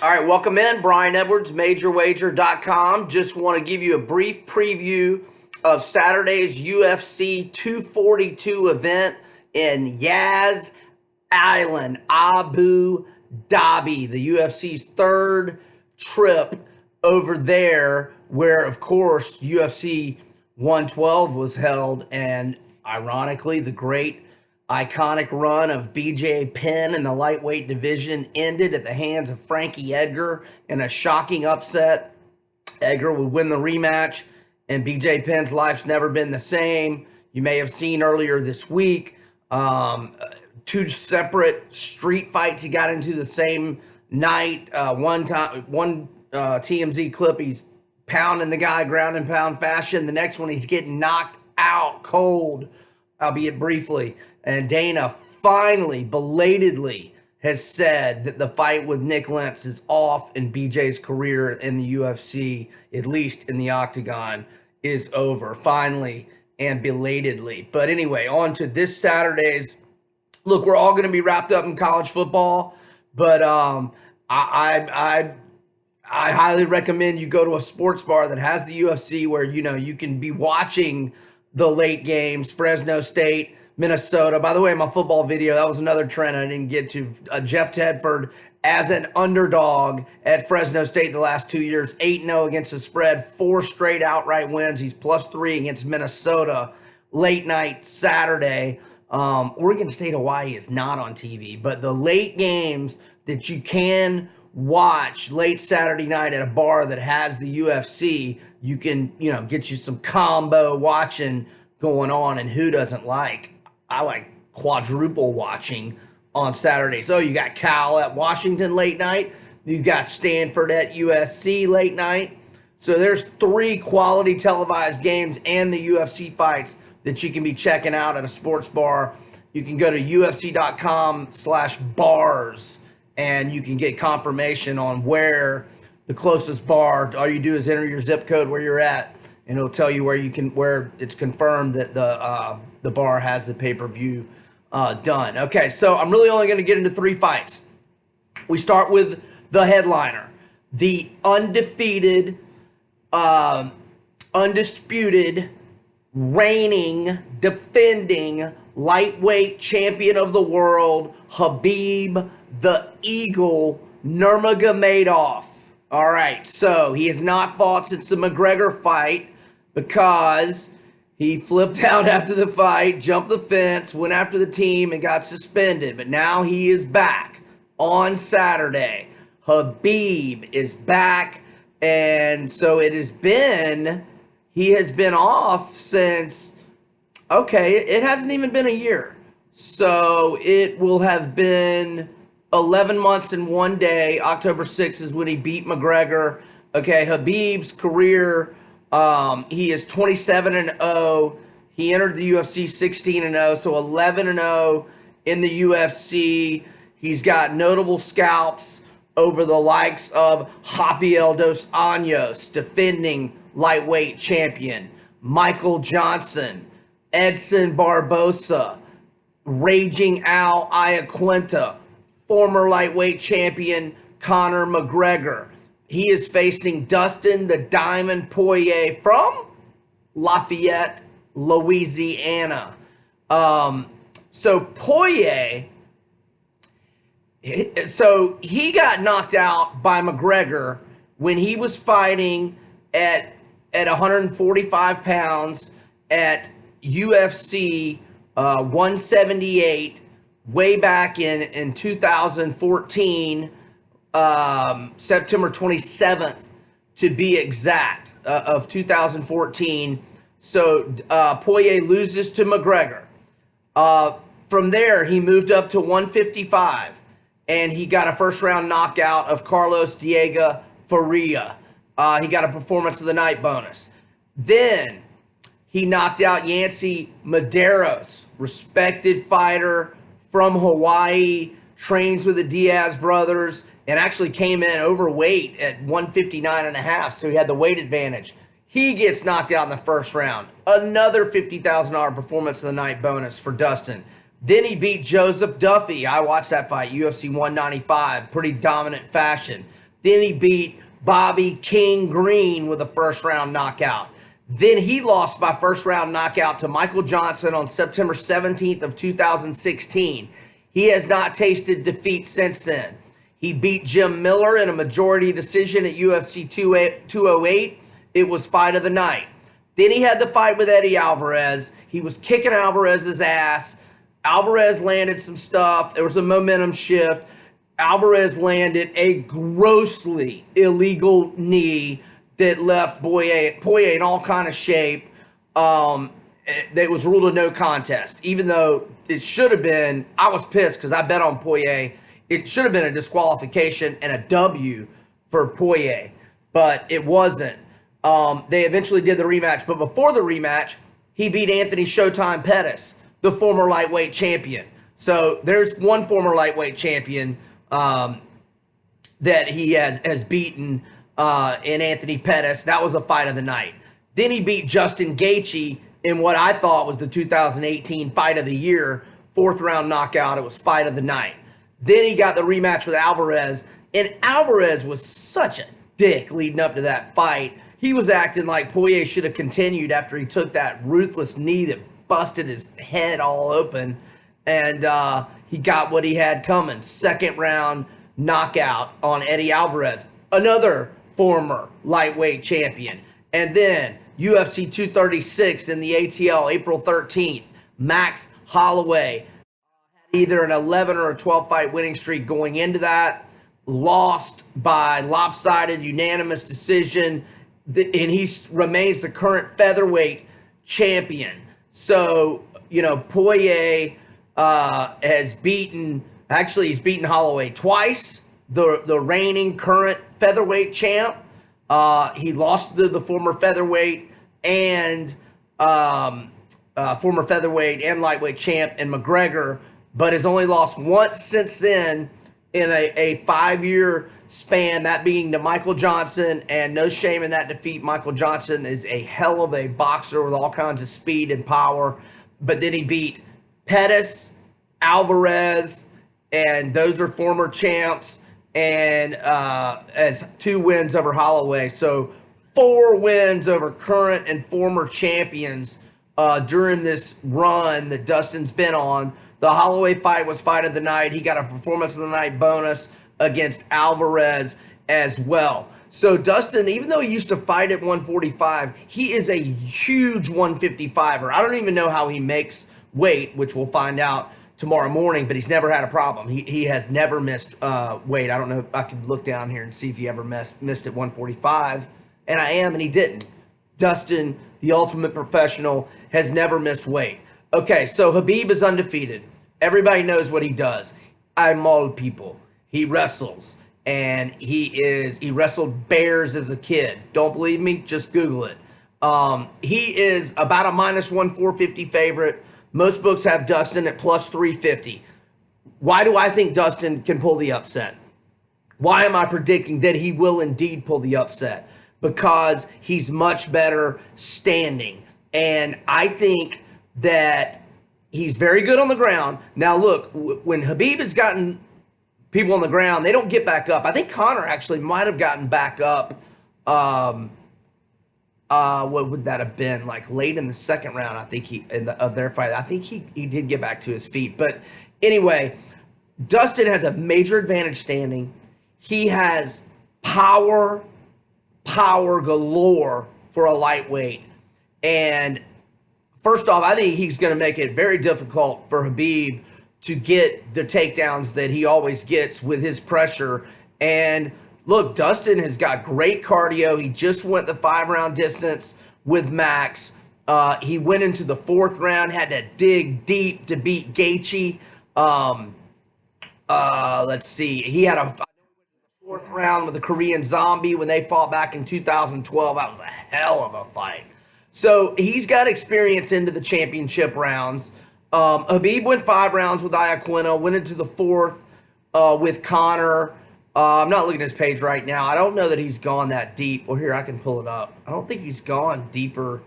All right, welcome in. Brian Edwards, MajorWager.com. Just want to give you a brief preview of Saturday's UFC 242 event in Yas Island, Abu Dhabi, the UFC's third trip over there, where, of course, UFC 112 was held, and ironically, the great iconic run of BJ Penn in the lightweight division ended at the hands of Frankie Edgar in a shocking upset. Edgar would win the rematch, and BJ Penn's life's never been the same. You may have seen earlier this week, two separate street fights he got into the same night. One TMZ clip, he's pounding the guy ground and pound fashion. The next one, he's getting knocked out cold, albeit briefly. And Dana finally, belatedly, has said that the fight with Nick Lentz is off and BJ's career in the UFC, at least in the octagon, is over. Finally and belatedly. But anyway, on to this Saturday's. Look, we're all going to be wrapped up in college football, but I highly recommend you go to a sports bar that has the UFC where, you can be watching the late games, Fresno State, Minnesota. By the way, my football video, that was another trend I didn't get to. Jeff Tedford as an underdog at Fresno State the last 2 years, 8-0 against the spread, 4 straight outright wins. He's +3 against Minnesota late night Saturday. Oregon State, Hawaii is not on TV, but the late games that you can watch late Saturday night at a bar that has the UFC, you can, get you some combo watching going on, and who doesn't like? I like quadruple watching on Saturdays. So you got Cal at Washington late night. You got Stanford at USC late night. So there's 3 quality televised games and the UFC fights that you can be checking out at a sports bar. You can go to UFC.com/bars and you can get confirmation on where the closest bar. All you do is enter your zip code where you're at, and it'll tell you where it's confirmed that the bar has the pay-per-view done. Okay, so I'm really only going to get into 3 fights. We start with the headliner, the undefeated, undisputed, reigning, defending lightweight champion of the world, Khabib The Eagle Nurmagomedov. All right, so he has not fought since the McGregor fight because he flipped out after the fight, jumped the fence, went after the team, and got suspended. But now he is back on Saturday. Khabib is back, and so he has been off since, it hasn't even been a year. So it will have been 11 months and 1 day. October 6th is when he beat McGregor. Okay, Khabib's career, he is 27-0. He entered the UFC 16-0, so 11-0 in the UFC. He's got notable scalps over the likes of Rafael dos Anjos, defending lightweight champion, Michael Johnson, Edson Barboza, Raging Al Iaquinta, former lightweight champion Conor McGregor. He is facing Dustin The Diamond Poirier from Lafayette, Louisiana. So Poirier, he got knocked out by McGregor when he was fighting at 145 pounds at UFC 178 way back in 2014, September 27th to be exact, of 2014. So Poirier loses to McGregor. From there, he moved up to 155, and he got a first-round knockout of Carlos Diego Faria. He got a Performance of the Night bonus. Then he knocked out Yancy Medeiros, respected fighter from Hawaii, trains with the Diaz brothers, and actually came in overweight at 159.5, so he had the weight advantage. He gets knocked out in the first round. Another $50,000 Performance of the Night bonus for Dustin. Then he beat Joseph Duffy. I watched that fight, UFC 195, pretty dominant fashion. Then he beat Bobby King Green with a first-round knockout. Then he lost by first-round knockout to Michael Johnson on September 17th of 2016. He has not tasted defeat since then. He beat Jim Miller in a majority decision at UFC 208. It was fight of the night. Then he had the fight with Eddie Alvarez. He was kicking Alvarez's ass. Alvarez landed some stuff. There was a momentum shift. Alvarez landed a grossly illegal knee that left Poirier in all kind of shape. That was ruled a no contest, even though it should have been. I was pissed because I bet on Poirier. It should have been a disqualification and a W for Poirier, but it wasn't. They eventually did the rematch, but before the rematch, he beat Anthony Showtime Pettis, the former lightweight champion. So there's one former lightweight champion that he has beaten in Anthony Pettis. That was a fight of the night. Then he beat Justin Gaethje in what I thought was the 2018 fight of the year, fourth round knockout. It was fight of the night. Then he got the rematch with Alvarez, and Alvarez was such a dick leading up to that fight. He was acting like Poirier should have continued after he took that ruthless knee that busted his head all open, and he got what he had coming. Second round knockout on Eddie Alvarez, another former lightweight champion. And then UFC 236 in the ATL, April 13th, Max Holloway had either an 11 or a 12 fight winning streak going into that, lost by lopsided unanimous decision, and he remains the current featherweight champion. So, you know, Poirier has beaten, actually he's beaten Holloway twice, the reigning current featherweight champ. He lost to the former featherweight and lightweight champ in McGregor, but has only lost once since then in a 5-year span, that being to Michael Johnson, and no shame in that defeat. Michael Johnson is a hell of a boxer with all kinds of speed and power, but then he beat Pettis, Alvarez, and those are former champs, and as 2 wins over Holloway. So 4 wins over current and former champions during this run that Dustin's been on. The Holloway fight was fight of the night. He got a performance of the night bonus against Alvarez as well. So Dustin, even though he used to fight at 145, he is a huge 155er. I don't even know how he makes weight, which we'll find out tomorrow morning, but he's never had a problem. He has never missed weight. I don't know. I could look down here and see if he ever missed at 145, and he didn't. Dustin, the ultimate professional, has never missed weight. Okay, so Khabib is undefeated. Everybody knows what he does. I maul people. He wrestles, and he wrestled bears as a kid. Don't believe me? Just Google it. He is about a -1 favorite. Most books have Dustin at +350. Why do I think Dustin can pull the upset? Why am I predicting that he will indeed pull the upset? Because he's much better standing. And I think that he's very good on the ground. Now, look, when Khabib has gotten people on the ground, they don't get back up. I think Conor actually might have gotten back up. What would that have been? Like late in the second round, I think of their fight. I think he did get back to his feet. But anyway, Dustin has a major advantage standing. He has power galore for a lightweight. And first off, I think he's going to make it very difficult for Khabib to get the takedowns that he always gets with his pressure. And look, Dustin has got great cardio. He just went the 5-round distance with Max. He went into the 4th round, had to dig deep to beat Gaethje. Let's see. He had a 4th round with the Korean Zombie when they fought back in 2012. That was a hell of a fight. So he's got experience into the championship rounds. Khabib went 5 rounds with Iaquinta, went into the 4th with Conor. I'm not looking at his page right now. I don't know that he's gone that deep. Well, here, I can pull it up. I don't think he's gone deeper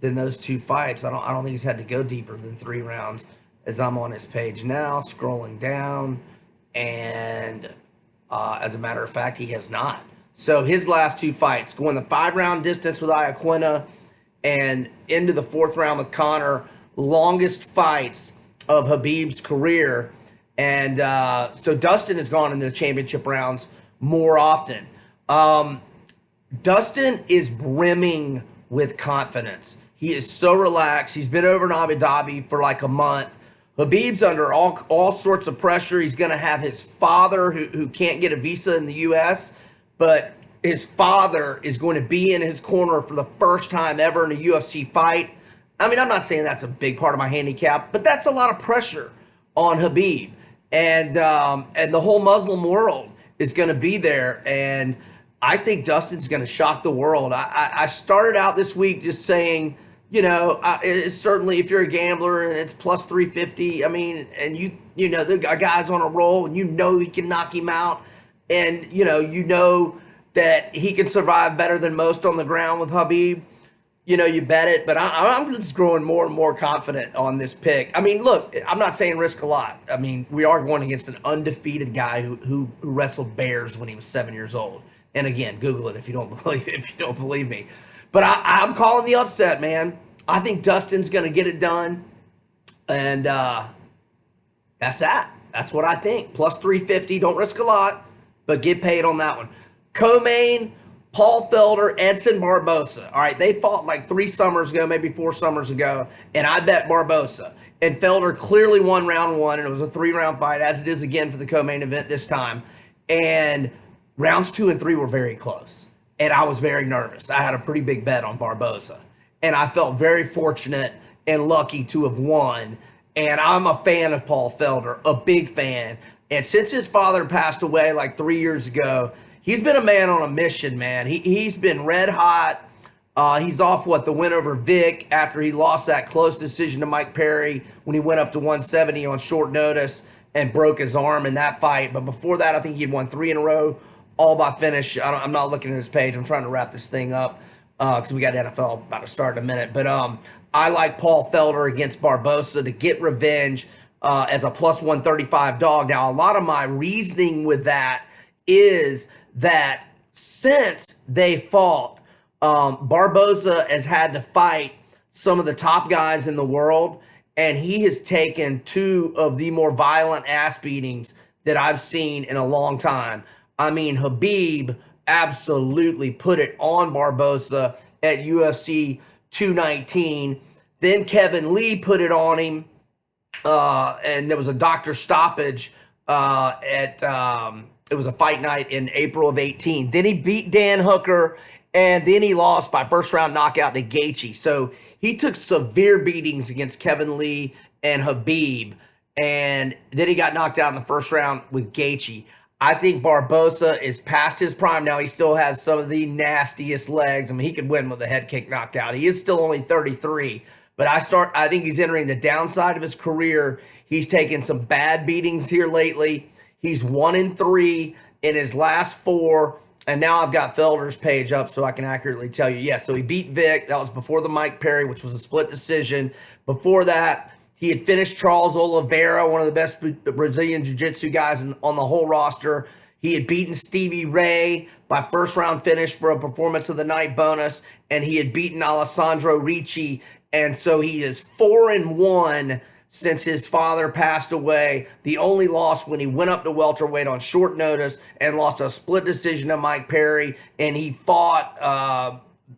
than those 2 fights. I don't think he's had to go deeper than 3 rounds as I'm on his page now, scrolling down. And As a matter of fact, he has not. So his last 2 fights, going the 5-round distance with Iaquinta and into the 4th round with Conor, longest fights of Khabib's career. And so Dustin has gone into the championship rounds more often. Dustin is brimming with confidence. He is so relaxed. He's been over in Abu Dhabi for like a month. Khabib's under all sorts of pressure. He's going to have his father, who can't get a visa in the U.S., but his father is going to be in his corner for the first time ever in a UFC fight. I mean, I'm not saying that's a big part of my handicap, but that's a lot of pressure on Khabib. And the whole Muslim world is going to be there. And I think Dustin's going to shock the world. I started out this week just saying, you know, it's certainly if you're a gambler and it's plus 350, I mean, and you know, the guy's on a roll and you know he can knock him out. And, you know that he can survive better than most on the ground with Khabib. You know, you bet it. But I'm just growing more and more confident on this pick. I mean, look, I'm not saying risk a lot. I mean, we are going against an undefeated guy who wrestled bears when he was 7 years old. And again, Google it if you don't believe me. But I'm calling the upset, man. I think Dustin's going to get it done. And that's that. That's what I think. Plus 350. Don't risk a lot, but get paid on that one. Co-main, Paul Felder, Edson Barboza. All right, they fought like 3 summers ago, maybe 4 summers ago, and I bet Barboza. And Felder clearly won round 1, and it was a 3-round fight, as it is again for the co-main event this time. And rounds 2 and 3 were very close, and I was very nervous. I had a pretty big bet on Barboza, and I felt very fortunate and lucky to have won. And I'm a fan of Paul Felder, a big fan. And since his father passed away like 3 years ago, he's been a man on a mission, man. He's been red hot. He's off the win over Vic after he lost that close decision to Mike Perry when he went up to 170 on short notice and broke his arm in that fight. But before that, I think he had won 3 in a row, all by finish. I'm not looking at his page. I'm trying to wrap this thing up because we got NFL about to start in a minute. But I like Paul Felder against Barboza to get revenge as a plus 135 dog. Now, a lot of my reasoning with that is that since they fought, Barboza has had to fight some of the top guys in the world, and he has taken 2 of the more violent ass beatings that I've seen in a long time. I mean, Khabib absolutely put it on Barboza at UFC 219. Then Kevin Lee put it on him, and there was a doctor stoppage it was a fight night in April of 18. Then he beat Dan Hooker, and then he lost by first-round knockout to Gaethje. So he took severe beatings against Kevin Lee and Khabib, and then he got knocked out in the first round with Gaethje. I think Barboza is past his prime now. He still has some of the nastiest legs. I mean, he could win with a head kick knockout. He is still only 33, but I think he's entering the downside of his career. He's taken some bad beatings here lately. He's 1-3 in his last 4, and now I've got Felder's page up so I can accurately tell you. Yeah, so he beat Vic. That was before the Mike Perry, which was a split decision. Before that, he had finished Charles Oliveira, one of the best Brazilian jiu-jitsu guys on the whole roster. He had beaten Stevie Ray by first-round finish for a performance of the night bonus, and he had beaten Alessandro Ricci, and so he is 4-1 since his father passed away. The only loss when he went up to welterweight on short notice and lost a split decision to Mike Perry, and he fought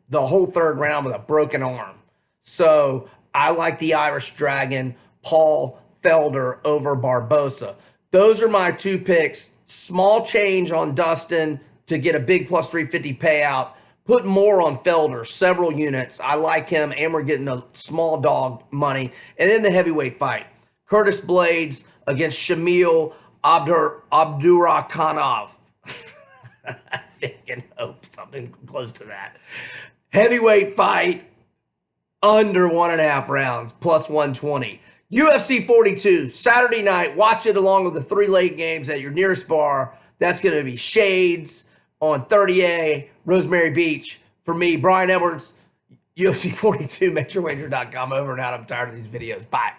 the whole 3rd round with a broken arm. So I like the Irish Dragon, Paul Felder over Barboza. Those are my 2 picks. Small change on Dustin to get a big plus 350 payout. Put more on Felder, several units. I like him, and we're getting a small dog money. And then the heavyweight fight. Curtis Blades against Shamil Abdurakhmonov. I think and hope something close to that. Heavyweight fight, under 1.5 rounds, plus 120. UFC 42, Saturday night. Watch it along with the 3 late games at your nearest bar. That's going to be Shades on 30A, Rosemary Beach. For me, Brian Edwards, UFC 42, MajorWager.com. Over and out. I'm tired of these videos. Bye.